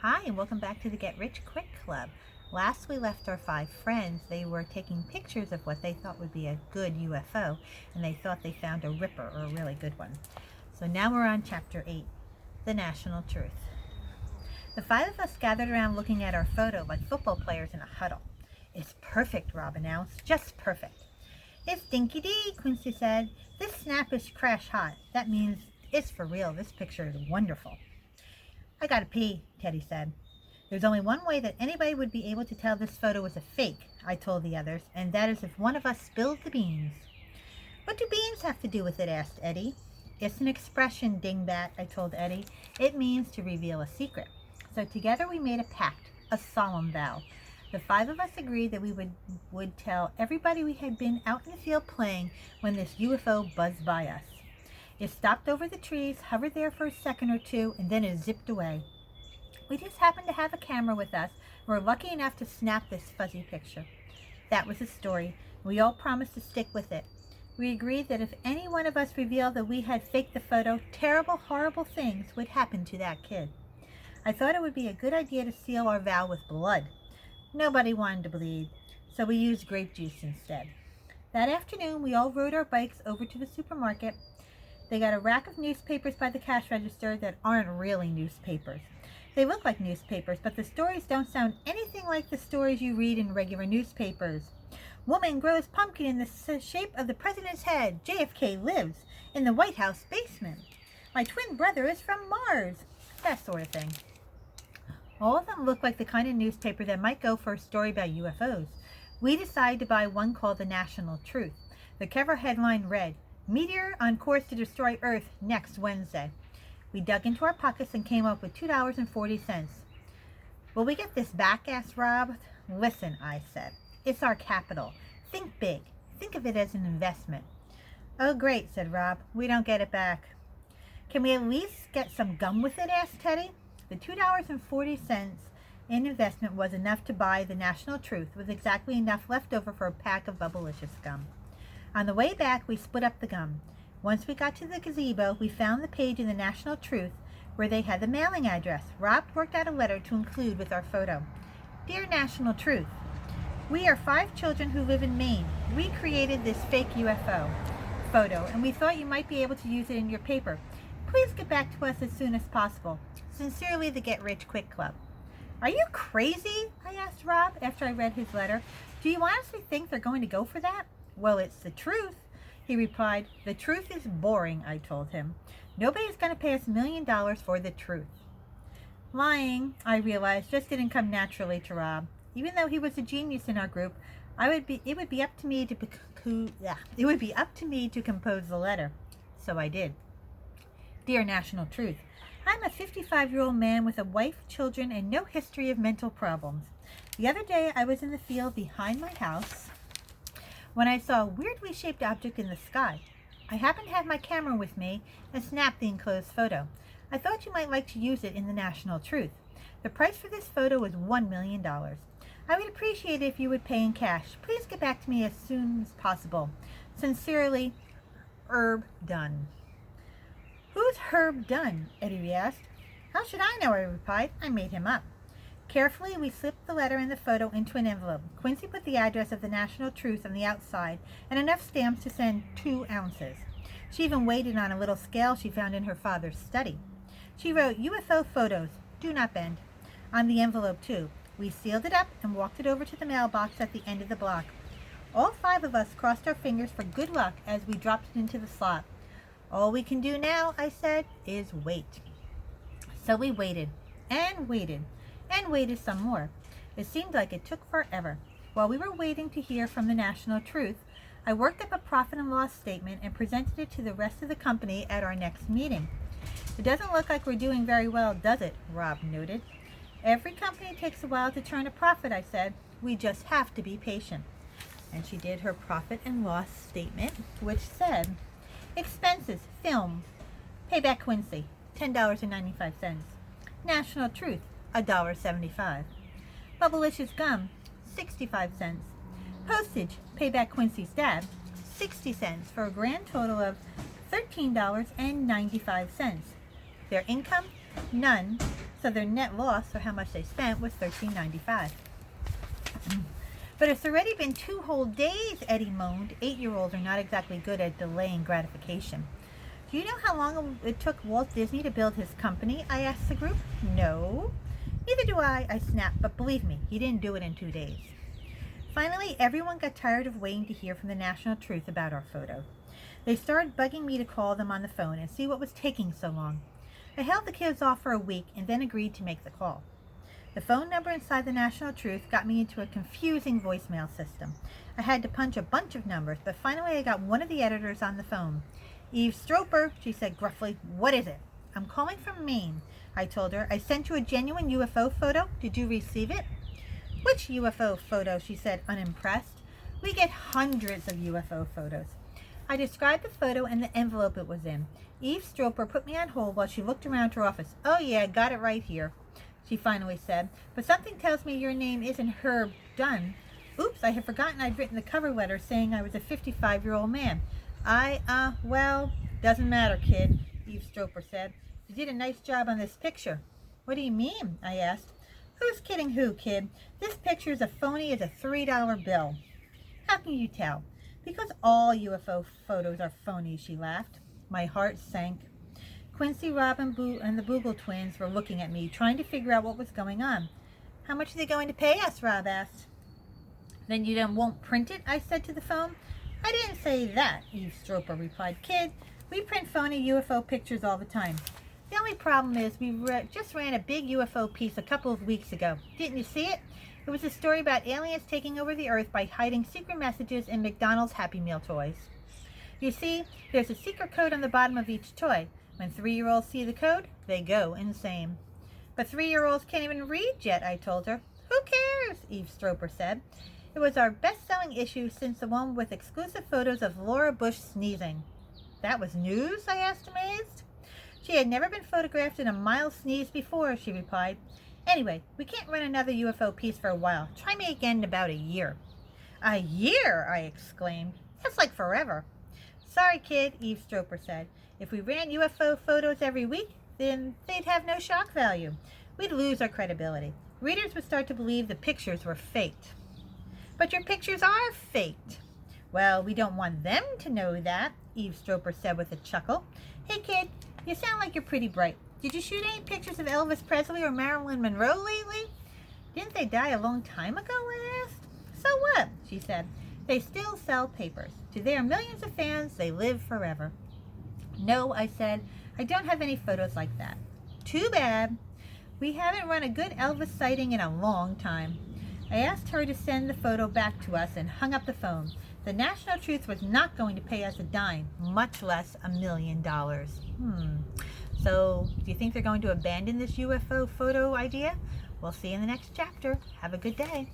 Hi, and welcome back to the Get Rich Quick Club. Last we left our 5 friends, they were taking pictures of what they thought would be a good UFO, and they thought they found a ripper, or a really good one. So now we're on Chapter 8, The National Truth. The 5 of us gathered around looking at our photo like football players in a huddle. "It's perfect," Rob announced, "just perfect." "It's dinky-dee," Quincy said. "This snap is crash hot. That means it's for real. This picture is wonderful." "I gotta pee," Teddy said. "There's only one way that anybody would be able to tell this photo was a fake," I told the others, "and that is if one of us spilled the beans." "What do beans have to do with it?" asked Eddie. "It's an expression, dingbat," I told Eddie. "It means to reveal a secret." So together we made a pact, a solemn vow. The 5 of us agreed that we would tell everybody we had been out in the field playing when this UFO buzzed by us. It stopped over the trees, hovered there for a second or two, and then it zipped away. We just happened to have a camera with us, and were lucky enough to snap this fuzzy picture. That was the story. We all promised to stick with it. We agreed that if any one of us revealed that we had faked the photo, terrible, horrible things would happen to that kid. I thought it would be a good idea to seal our vow with blood. Nobody wanted to bleed, so we used grape juice instead. That afternoon, we all rode our bikes over to the supermarket. They got a rack of newspapers by the cash register that aren't really newspapers. They look like newspapers, but the stories don't sound anything like the stories you read in regular newspapers. "Woman grows pumpkin in the shape of the president's head. JFK lives in the White House basement. My twin brother is from Mars." That sort of thing. All of them look like the kind of newspaper that might go for a story about UFOs. We decided to buy one called The National Truth. The cover headline read, "Meteor on course to destroy Earth next Wednesday." We dug into our pockets and came up with $2.40. "Will we get this back?" asked Rob. "Listen," I said. "It's our capital. Think big. Think of it as an investment." "Oh, great," said Rob. "We don't get it back." "Can we at least get some gum with it?" asked Teddy. The $2.40 in investment was enough to buy The National Truth, with exactly enough left over for a pack of Bubblicious gum. On the way back, we split up the gum. Once we got to the gazebo, we found the page in The National Truth where they had the mailing address. Rob worked out a letter to include with our photo. "Dear National Truth, we are 5 children who live in Maine. We created this fake UFO photo, and we thought you might be able to use it in your paper. Please get back to us as soon as possible. Sincerely, the Get Rich Quick Club." "Are you crazy?" I asked Rob after I read his letter. "Do you honestly think they're going to go for that?" "Well, it's the truth," he replied. "The truth is boring," I told him. "Nobody's going to pay us $1 million for the truth." Lying, I realized, just didn't come naturally to Rob. Even though he was a genius in our group, it would be up to me to compose the letter. So I did. "Dear National Truth, I'm a 55-year-old man with a wife, children, and no history of mental problems. The other day I was in the field behind my house when I saw a weirdly shaped object in the sky. I happened to have my camera with me and snapped the enclosed photo. I thought you might like to use it in The National Truth. The price for this photo is $1 million. I would appreciate it if you would pay in cash. Please get back to me as soon as possible. Sincerely, Herb Dunn." "Who's Herb Dunn?" Eddie asked. "How should I know?" I replied. "I made him up." Carefully, we slipped the letter and the photo into an envelope. Quincy put the address of The National Truth on the outside and enough stamps to send 2 ounces. She even weighed it on a little scale she found in her father's study. She wrote, "UFO photos, do not bend," on the envelope too. We sealed it up and walked it over to the mailbox at the end of the block. All 5 of us crossed our fingers for good luck as we dropped it into the slot. "All we can do now," I said, "is wait." So we waited, and waited, and waited some more. It seemed like it took forever. While we were waiting to hear from The National Truth, I worked up a profit and loss statement and presented it to the rest of the company at our next meeting. "It doesn't look like we're doing very well, does it?" Rob noted. "Every company takes a while to turn a profit," I said. "We just have to be patient." And she did her profit and loss statement, which said, "Expenses, film, payback Quincy, $10.95. National Truth, $1.75. Bubblicious gum, 65 cents. Postage, payback Quincy's dad, 60 cents, for a grand total of $13.95. Their income, none, so their net loss, or how much they spent, was $13.95. But it's already been 2 whole days, Eddie moaned. 8-year-olds are not exactly good at delaying gratification. Do you know how long it took Walt Disney to build his company? I asked the group. No. Neither do I snapped, but believe me, he didn't do it in 2 days. Finally, everyone got tired of waiting to hear from the National Truth about our photo. They started bugging me to call them on the phone and see what was taking so long. I held the kids off for a week and then agreed to make the call. The phone number inside the National Truth got me into a confusing voicemail system. I had to punch a bunch of numbers, but finally I got one of the editors on the phone. Eve Stroper, she said gruffly. What is it? I'm calling from Maine, I told her. I sent you a genuine UFO photo. Did you receive it? Which UFO photo? She said, unimpressed. We get hundreds of UFO photos. I described the photo and the envelope it was in. Eve Stroper put me on hold while she looked around her office. Oh yeah, got it right here, she finally said. But something tells me your name isn't Herb Dunn. Oops, I had forgotten I'd written the cover letter saying I was a 55-year-old man. Well, doesn't matter, kid, Eve Stroper said. You did a nice job on this picture. What do you mean? I asked. Who's kidding who, kid? This picture's as phony as a $3 bill. How can you tell? Because all UFO photos are phony, she laughed. My heart sank. Quincy, Rob, and the Boogle twins were looking at me, trying to figure out what was going on. How much are they going to pay us? Rob asked. Then you won't print it? I said to the phone. I didn't say that, Eve Stroper replied. Kid, we print phony UFO pictures all the time. The only problem is we just ran a big UFO piece a couple of weeks ago. Didn't you see it? It was a story about aliens taking over the Earth by hiding secret messages in McDonald's Happy Meal toys. You see, there's a secret code on the bottom of each toy. When 3-year-olds see the code, they go insane. But 3-year-olds can't even read yet, I told her. Who cares? Eve Stroper said. It was our best-selling issue since the one with exclusive photos of Laura Bush sneezing. That was news? I asked, amazed. She had never been photographed in a mild sneeze before, she replied. Anyway, we can't run another UFO piece for a while. Try me again in about a year. A year? I exclaimed. That's like forever. Sorry, kid, Eve Stroper said. If we ran UFO photos every week, then they'd have no shock value. We'd lose our credibility. Readers would start to believe the pictures were faked. But your pictures are faked. Well, we don't want them to know that, Eve Stroper said with a chuckle. Hey, kid, you sound like you're pretty bright. Did you shoot any pictures of Elvis Presley or Marilyn Monroe lately? Didn't they die a long time ago, I asked. So what? She said. They still sell papers. To their millions of fans, they live forever. No, I said. I don't have any photos like that. Too bad. We haven't run a good Elvis sighting in a long time. I asked her to send the photo back to us and hung up the phone. The National Truth was not going to pay us a dime, much less $1 million. So, do you think they're going to abandon this UFO photo idea? We'll see in the next chapter. Have a good day.